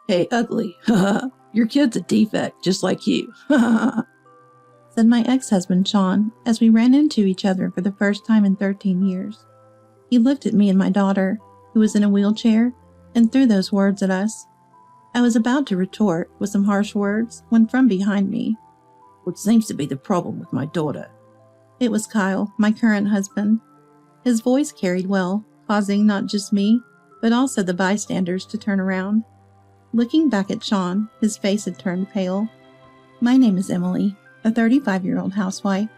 Hey, ugly. Your kid's a defect, just like you. Said my ex-husband, Sean, as we ran into each other for the first time in 13 years. He looked at me and my daughter, who was in a wheelchair, and threw those words at us. I was about to retort with some harsh words when from behind me, "What seems to be the problem with my daughter?" It was Kyle, my current husband. His voice carried well, causing not just me, but also the bystanders to turn around. Looking back at Sean, his face had turned pale. "My name is Emily, a 35-year-old housewife.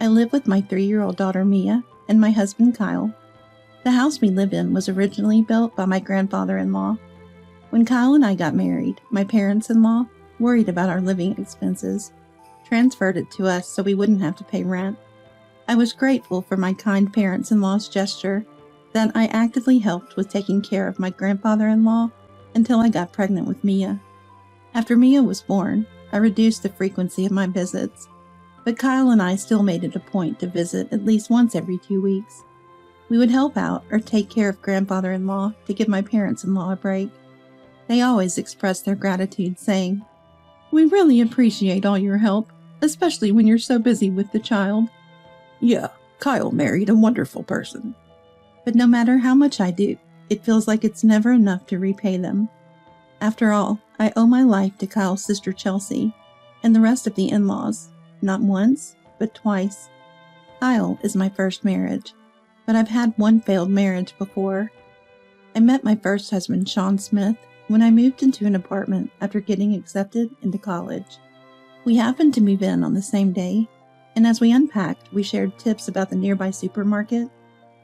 I live with my 3-year-old daughter Mia and my husband Kyle. The house we live in was originally built by my grandfather-in-law. When Kyle and I got married, my parents-in-law, worried about our living expenses, transferred it to us so we wouldn't have to pay rent. I was grateful for my kind parents-in-law's gesture that I actively helped with taking care of my grandfather-in-law until I got pregnant with Mia. After Mia was born, I reduced the frequency of my visits, but Kyle and I still made it a point to visit at least once every 2 weeks. We would help out or take care of grandfather-in-law to give my parents-in-law a break. They always expressed their gratitude, saying, "We really appreciate all your help, especially when you're so busy with the child." Yeah, Kyle married a wonderful person. But no matter how much I do, it feels like it's never enough to repay them. After all, I owe my life to Kyle's sister Chelsea and the rest of the in-laws, not once, but twice. Kyle is my first marriage, but I've had one failed marriage before. I met my first husband, Sean Smith, when I moved into an apartment after getting accepted into college. We happened to move in on the same day, and as we unpacked, we shared tips about the nearby supermarket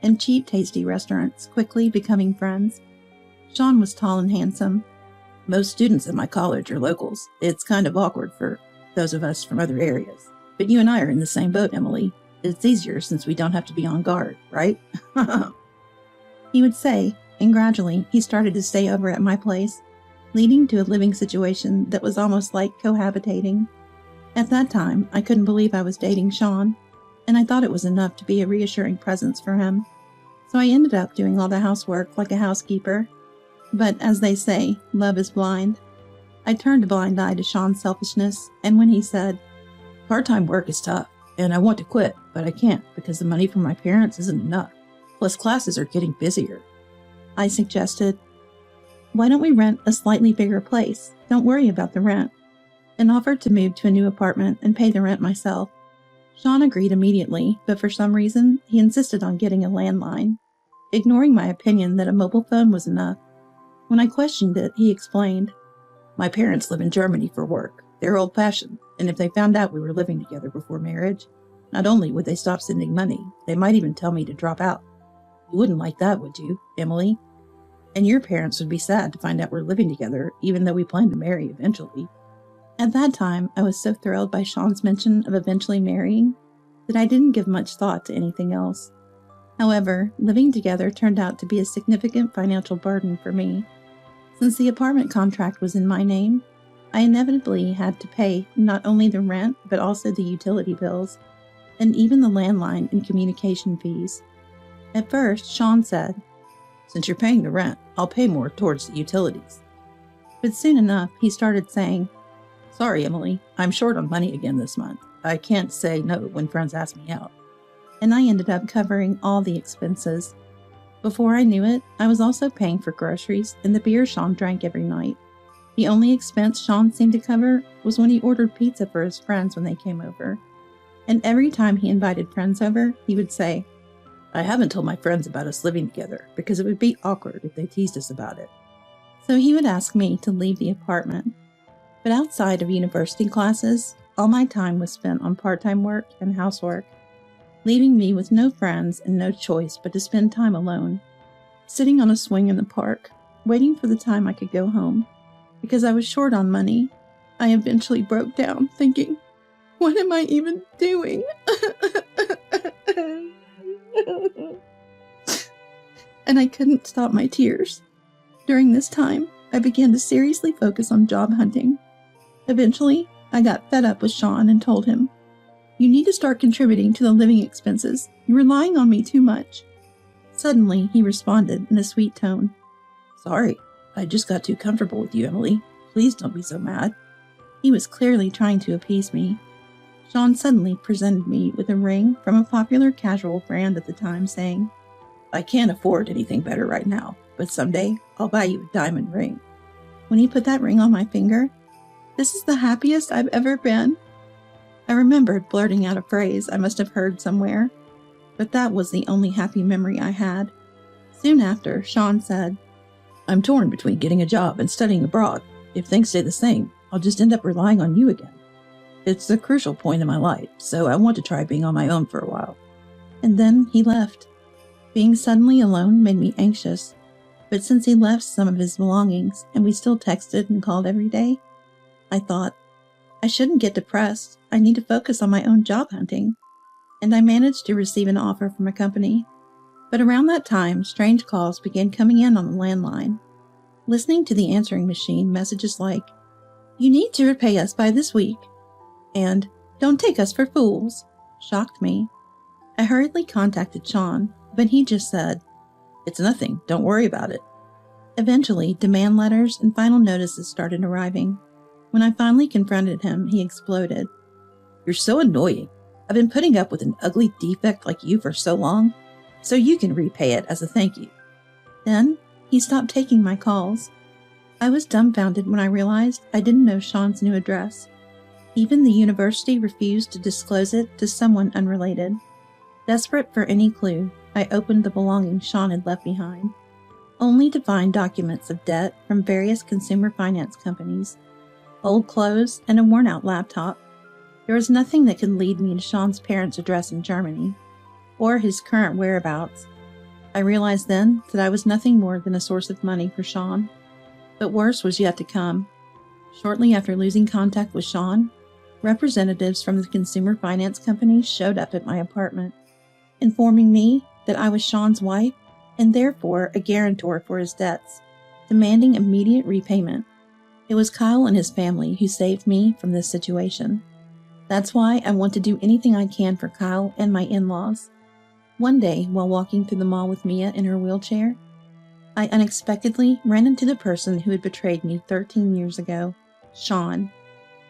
and cheap, tasty restaurants, quickly becoming friends. Sean was tall and handsome. Most students at my college are locals. It's kind of awkward for those of us from other areas. But you and I are in the same boat, Emily. It's easier since we don't have to be on guard, right? He would say, and gradually he started to stay over at my place, leading to a living situation that was almost like cohabitating. At that time, I couldn't believe I was dating Sean, and I thought it was enough to be a reassuring presence for him. So I ended up doing all the housework like a housekeeper. But as they say, love is blind. I turned a blind eye to Sean's selfishness, and when he said, "Part-time work is tough, and I want to quit, but I can't because the money from my parents isn't enough. Plus classes are getting busier," I suggested, "Why don't we rent a slightly bigger place? Don't worry about the rent," and offered to move to a new apartment and pay the rent myself. Sean agreed immediately, but for some reason, he insisted on getting a landline, ignoring my opinion that a mobile phone was enough. When I questioned it, he explained, "My parents live in Germany for work. They're old-fashioned, and if they found out we were living together before marriage, not only would they stop sending money, they might even tell me to drop out. You wouldn't like that, would you, Emily? And your parents would be sad to find out we're living together, even though we plan to marry eventually." At that time, I was so thrilled by Sean's mention of eventually marrying that I didn't give much thought to anything else. However, living together turned out to be a significant financial burden for me. Since the apartment contract was in my name, I inevitably had to pay not only the rent, but also the utility bills, and even the landline and communication fees. At first, Sean said, "Since you're paying the rent, I'll pay more towards the utilities." But soon enough, he started saying, "Sorry, Emily, I'm short on money again this month. I can't say no when friends ask me out." And I ended up covering all the expenses. Before I knew it, I was also paying for groceries and the beer Sean drank every night. The only expense Sean seemed to cover was when he ordered pizza for his friends when they came over. And every time he invited friends over, he would say, "I haven't told my friends about us living together because it would be awkward if they teased us about it." So he would ask me to leave the apartment. But outside of university classes, all my time was spent on part-time work and housework, leaving me with no friends and no choice but to spend time alone, sitting on a swing in the park, waiting for the time I could go home. Because I was short on money, I eventually broke down, thinking, what am I even doing? And I couldn't stop my tears. During this time, I began to seriously focus on job hunting. Eventually, I got fed up with Sean and told him, "You need to start contributing to the living expenses. You're relying on me too much." Suddenly, he responded in a sweet tone, "Sorry, I just got too comfortable with you, Emily. Please don't be so mad. He was clearly trying to appease me. Sean suddenly presented me with a ring from a popular casual brand at the time, saying, I can't afford anything better right now, but someday I'll buy you a diamond ring. When he put that ring on my finger, "This is the happiest I've ever been." I remembered blurting out a phrase I must have heard somewhere, but that was the only happy memory I had. Soon after, Sean said, I'm torn between getting a job and studying abroad. If things stay the same, I'll just end up relying on you again. It's a crucial point in my life, so I want to try being on my own for a while. And then he left. Being suddenly alone made me anxious, but since he left some of his belongings and we still texted and called every day, I thought, I shouldn't get depressed. I need to focus on my own job hunting. And I managed to receive an offer from a company. But around that time, strange calls began coming in on the landline. Listening to the answering machine, messages like, "You need to repay us by this week," and "Don't take us for fools," shocked me. I hurriedly contacted Sean, but he just said, It's nothing, don't worry about it. Eventually, demand letters and final notices started arriving. When I finally confronted him, he exploded. You're so annoying. I've been putting up with an ugly defect like you for so long, so you can repay it as a thank you. Then, he stopped taking my calls. I was dumbfounded when I realized I didn't know Sean's new address. Even the university refused to disclose it to someone unrelated. Desperate for any clue, I opened the belongings Sean had left behind, only to find documents of debt from various consumer finance companies, old clothes, and a worn-out laptop. There was nothing that could lead me to Sean's parents' address in Germany, or his current whereabouts. I realized then that I was nothing more than a source of money for Sean. But worse was yet to come. Shortly after losing contact with Sean, representatives from the consumer finance companies showed up at my apartment, informing me that I was Sean's wife and therefore a guarantor for his debts, demanding immediate repayment. It was Kyle and his family who saved me from this situation. That's why I want to do anything I can for Kyle and my in-laws. One day, while walking through the mall with Mia in her wheelchair, I unexpectedly ran into the person who had betrayed me 13 years ago, Sean.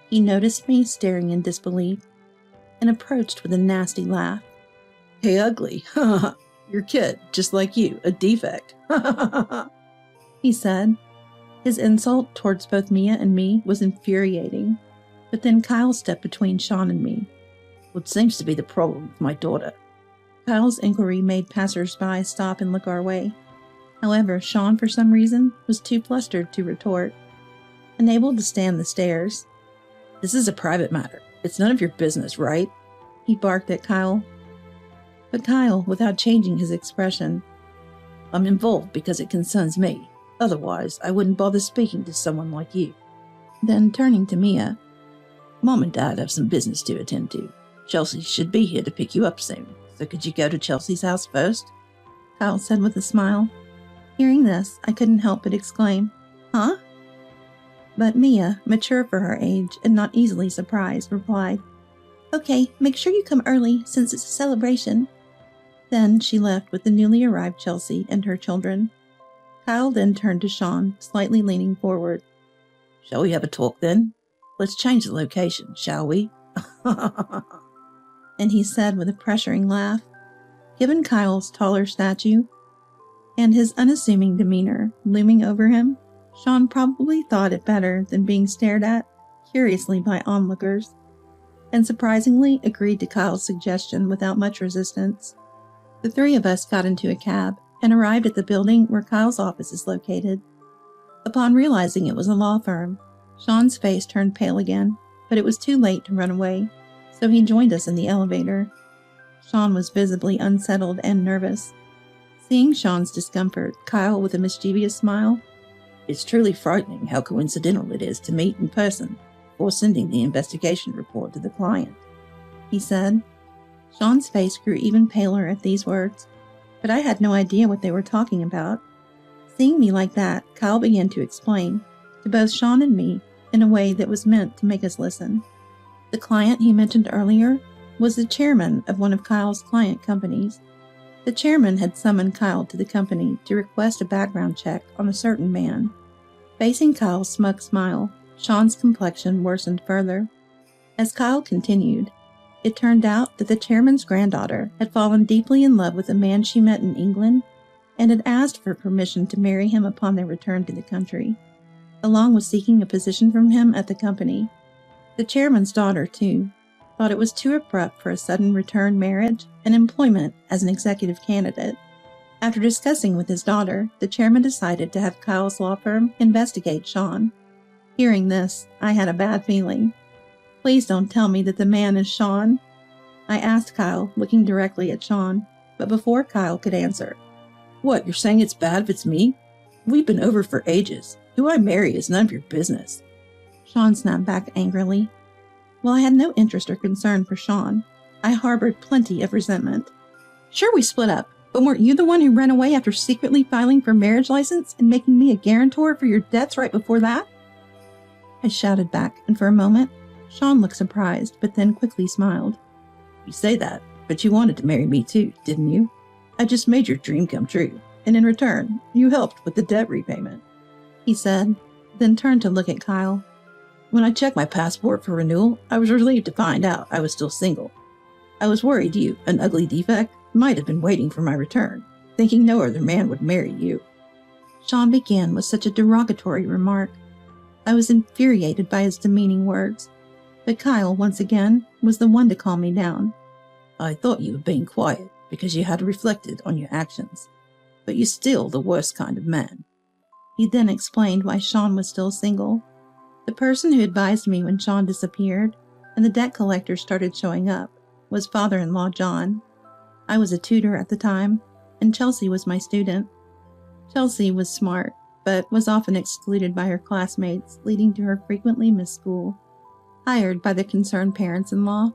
He noticed me staring in disbelief and approached with a nasty laugh. Hey, ugly. Your kid, just like you, a defect. He said. His insult towards both Mia and me was infuriating, but then Kyle stepped between Sean and me. What seems to be the problem with my daughter? Kyle's inquiry made passers-by stop and look our way. However, Sean, for some reason, was too flustered to retort. Unable to stand the stares, This is a private matter. It's none of your business, right? He barked at Kyle. But Kyle, without changing his expression, I'm involved because it concerns me. Otherwise, I wouldn't bother speaking to someone like you. Then turning to Mia, Mom and Dad have some business to attend to. Chelsea should be here to pick you up soon, so could you go to Chelsea's house first? Kyle said with a smile. Hearing this, I couldn't help but exclaim, "Huh?" But Mia, mature for her age and not easily surprised, replied, "Okay, make sure you come early since it's a celebration." Then she left with the newly arrived Chelsea and her children. Kyle then turned to Sean, slightly leaning forward. Shall we have a talk then? Let's change the location, shall we? And he said with a pressuring laugh. Given Kyle's taller stature and his unassuming demeanor looming over him, Sean probably thought it better than being stared at curiously by onlookers, and surprisingly agreed to Kyle's suggestion without much resistance. The three of us got into a cab and arrived at the building where Kyle's office is located. Upon realizing it was a law firm, Sean's face turned pale again, but it was too late to run away, so he joined us in the elevator. Sean was visibly unsettled and nervous. Seeing Sean's discomfort, Kyle, with a mischievous smile, It's truly frightening how coincidental it is to meet in person before sending the investigation report to the client, he said. Sean's face grew even paler at these words, but I had no idea what they were talking about. Seeing me like that, Kyle began to explain, to both Sean and me, in a way that was meant to make us listen. The client he mentioned earlier was the chairman of one of Kyle's client companies. The chairman had summoned Kyle to the company to request a background check on a certain man, Facing Kyle's smug smile, Sean's complexion worsened further. As Kyle continued, it turned out that the chairman's granddaughter had fallen deeply in love with a man she met in England and had asked for permission to marry him upon their return to the country, along with seeking a position from him at the company. The chairman's daughter, too, thought it was too abrupt for a sudden return marriage and employment as an executive candidate. After discussing with his daughter, the chairman decided to have Kyle's law firm investigate Sean. Hearing this, I had a bad feeling. Please don't tell me that the man is Sean. I asked Kyle, looking directly at Sean, but before Kyle could answer. What, you're saying it's bad if it's me? We've been over for ages. Who I marry is none of your business. Sean snapped back angrily. While I had no interest or concern for Sean, I harbored plenty of resentment. Sure, we split up, but weren't you the one who ran away after secretly filing for marriage license and making me a guarantor for your debts right before that? I shouted back, and for a moment, Sean looked surprised, but then quickly smiled. You say that, but you wanted to marry me too, didn't you? I just made your dream come true, and in return, you helped with the debt repayment, he said, then turned to look at Kyle. When I checked my passport for renewal, I was relieved to find out I was still single. I was worried you, an ugly defect, might have been waiting for my return, thinking no other man would marry you. Sean began with such a derogatory remark. I was infuriated by his demeaning words, but Kyle, once again, was the one to calm me down. I thought you were being quiet because you had reflected on your actions, but you're still the worst kind of man. He then explained why Sean was still single. The person who advised me when Sean disappeared and the debt collector started showing up was father-in-law John. I was a tutor at the time, and Chelsea was my student. Chelsea was smart, but was often excluded by her classmates, leading to her frequently missed school. Hired by the concerned parents-in-law,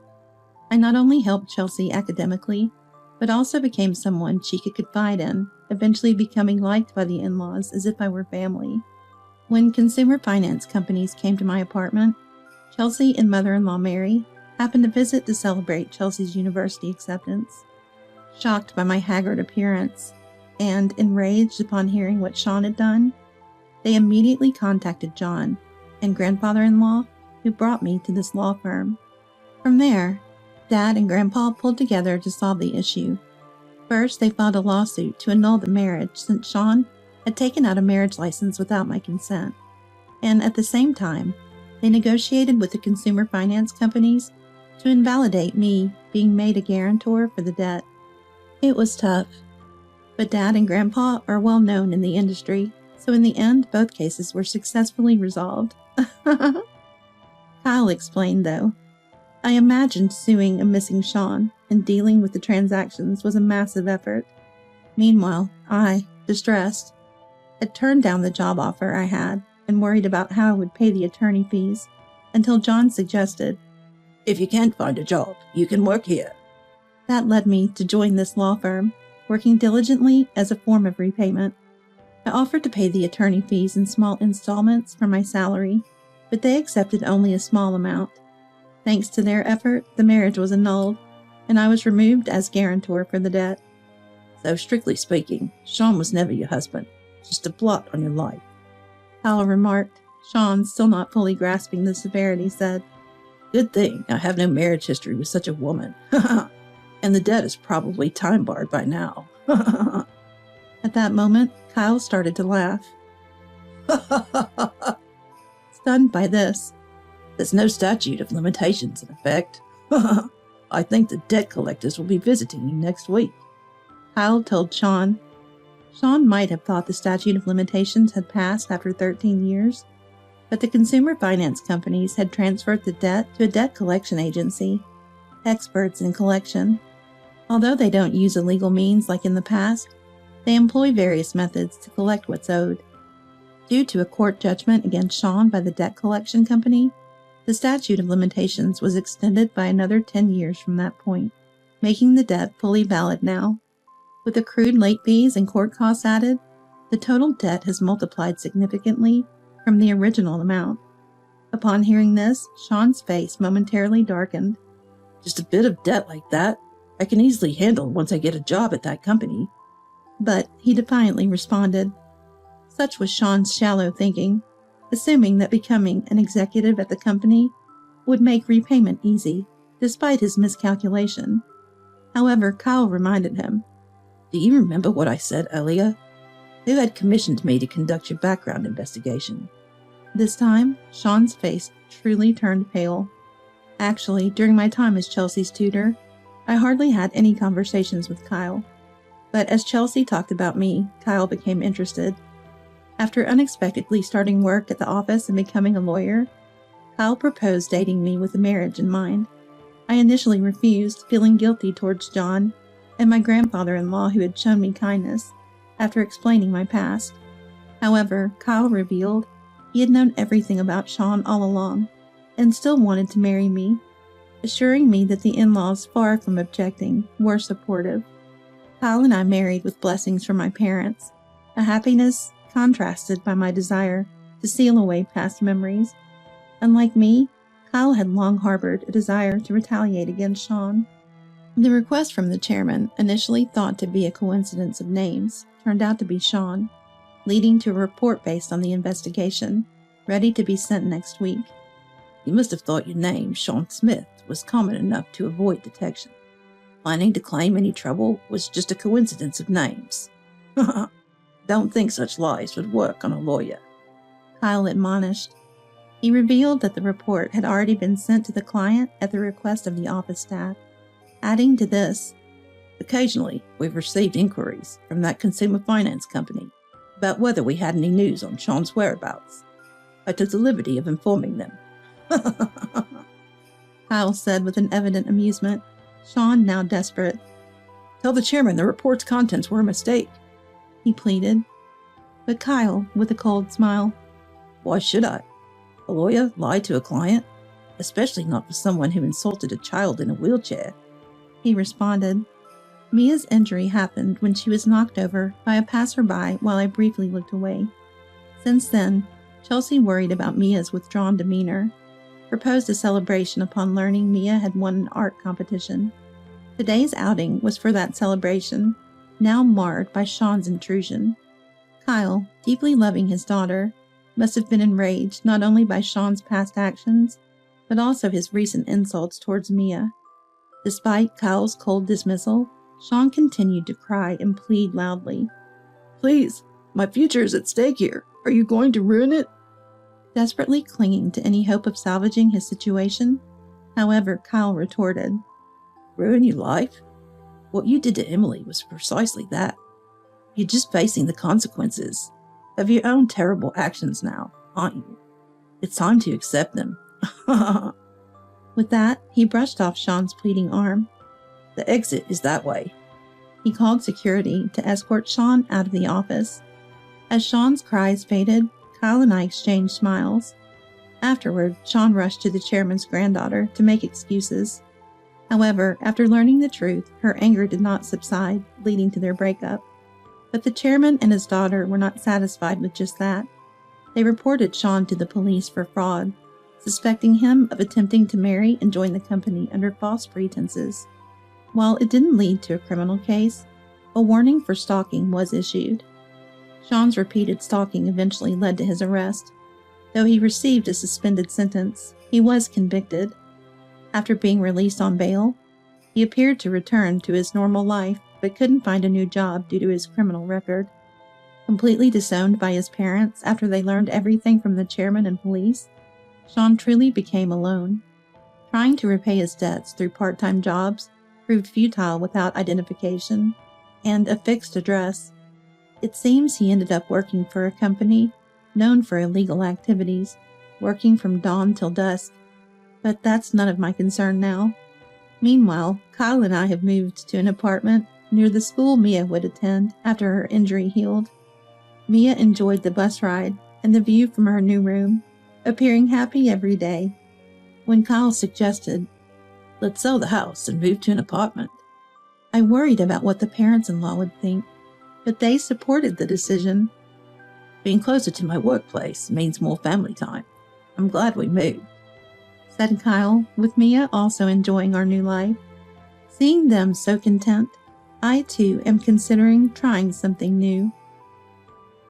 I not only helped Chelsea academically, but also became someone she could confide in, eventually becoming liked by the in-laws as if I were family. When consumer finance companies came to my apartment, Chelsea and mother-in-law Mary happened to visit to celebrate Chelsea's university acceptance. Shocked by my haggard appearance and enraged upon hearing what Sean had done, they immediately contacted John and grandfather-in-law, who brought me to this law firm. From there, Dad and Grandpa pulled together to solve the issue. First, they filed a lawsuit to annul the marriage since Sean had taken out a marriage license without my consent. And at the same time, they negotiated with the consumer finance companies to invalidate me being made a guarantor for the debt. It was tough, but Dad and Grandpa are well known in the industry, so in the end, both cases were successfully resolved. Kyle explained, though. I imagined suing a missing Sean and dealing with the transactions was a massive effort. Meanwhile, I, distressed, had turned down the job offer I had and worried about how I would pay the attorney fees until John suggested, If you can't find a job, you can work here. That led me to join this law firm, working diligently as a form of repayment. I offered to pay the attorney fees in small installments from my salary, but they accepted only a small amount. Thanks to their effort, the marriage was annulled, and I was removed as guarantor for the debt. So strictly speaking, Sean was never your husband, just a blot on your life. Kyle remarked. Sean, still not fully grasping the severity, said, Good thing I have no marriage history with such a woman. And the debt is probably time-barred by now. At that moment, Kyle started to laugh. Stunned by this, There's no statute of limitations in effect. I think the debt collectors will be visiting you next week. Kyle told Sean. Sean might have thought the statute of limitations had passed after 13 years, but the consumer finance companies had transferred the debt to a debt collection agency, experts in collection. Although they don't use illegal means like in the past, they employ various methods to collect what's owed. Due to a court judgment against Sean by the debt collection company, the statute of limitations was extended by another 10 years from that point, making the debt fully valid now. With accrued late fees and court costs added, the total debt has multiplied significantly from the original amount. Upon hearing this, Sean's face momentarily darkened. Just a bit of debt like that, I can easily handle once I get a job at that company. But he defiantly responded. Such was Sean's shallow thinking. assuming that becoming an executive at the company would make repayment easy, despite his miscalculation. However, Kyle reminded him, "Do you remember what I said earlier? Who had commissioned me to conduct your background investigation?" This time, Sean's face truly turned pale. Actually, during my time as Chelsea's tutor, I hardly had any conversations with Kyle. But as Chelsea talked about me, Kyle became interested. After unexpectedly starting work at the office and becoming a lawyer, Kyle proposed dating me with a marriage in mind. I initially refused, feeling guilty towards John and my grandfather-in-law who had shown me kindness after explaining my past. However, Kyle revealed he had known everything about Sean all along and still wanted to marry me, assuring me that the in-laws, far from objecting, were supportive. Kyle and I married with blessings from my parents, a happiness contrasted by my desire to seal away past memories. Unlike me, Kyle had long harbored a desire to retaliate against Sean. The request from the chairman, initially thought to be a coincidence of names, turned out to be Sean, leading to a report based on the investigation, ready to be sent next week. "You must have thought your name, Sean Smith, was common enough to avoid detection. Planning to claim any trouble was just a coincidence of names. Don't think such lies would work on a lawyer," Kyle admonished. He revealed that the report had already been sent to the client at the request of the office staff, adding to this, "Occasionally, we've received inquiries from that consumer finance company about whether we had any news on Sean's whereabouts. I took the liberty of informing them." Kyle said with an evident amusement, Sean now desperate. "Tell the chairman the report's contents were a mistake," he pleaded. But Kyle, with a cold smile, "Why should I? A lawyer lie to a client? Especially not for someone who insulted a child in a wheelchair," he responded. Mia's injury happened when she was knocked over by a passerby while I briefly looked away. Since then, Chelsea, worried about Mia's withdrawn demeanor, proposed a celebration upon learning Mia had won an art competition. Today's outing was for that celebration, now marred by Sean's intrusion. Kyle, deeply loving his daughter, must have been enraged not only by Sean's past actions, but also his recent insults towards Mia. Despite Kyle's cold dismissal, Sean continued to cry and plead loudly. "Please, my future is at stake here. Are you going to ruin it?" Desperately clinging to any hope of salvaging his situation. However, Kyle retorted, "Ruin your life? What you did to Emily was precisely that. You're just facing the consequences of your own terrible actions now, aren't you? It's time to accept them." With that, he brushed off Sean's pleading arm. "The exit is that way." He called security to escort Sean out of the office. As Sean's cries faded, Kyle and I exchanged smiles. Afterward, Sean rushed to the chairman's granddaughter to make excuses. However, after learning the truth, her anger did not subside, leading to their breakup. But the chairman and his daughter were not satisfied with just that. They reported Sean to the police for fraud, suspecting him of attempting to marry and join the company under false pretenses. While it didn't lead to a criminal case, a warning for stalking was issued. Sean's repeated stalking eventually led to his arrest. Though he received a suspended sentence, he was convicted. After being released on bail, he appeared to return to his normal life but couldn't find a new job due to his criminal record. Completely disowned by his parents after they learned everything from the chairman and police, Sean truly became alone. Trying to repay his debts through part-time jobs proved futile without identification and a fixed address. It seems he ended up working for a company known for illegal activities, working from dawn till dusk. But that's none of my concern now. Meanwhile, Kyle and I have moved to an apartment near the school Mia would attend after her injury healed. Mia enjoyed the bus ride and the view from her new room, appearing happy every day. When Kyle suggested, "Let's sell the house and move to an apartment," I worried about what the parents-in-law would think, but they supported the decision. "Being closer to my workplace means more family time. I'm glad we moved," said Kyle, with Mia also enjoying our new life. Seeing them so content, I too am considering trying something new.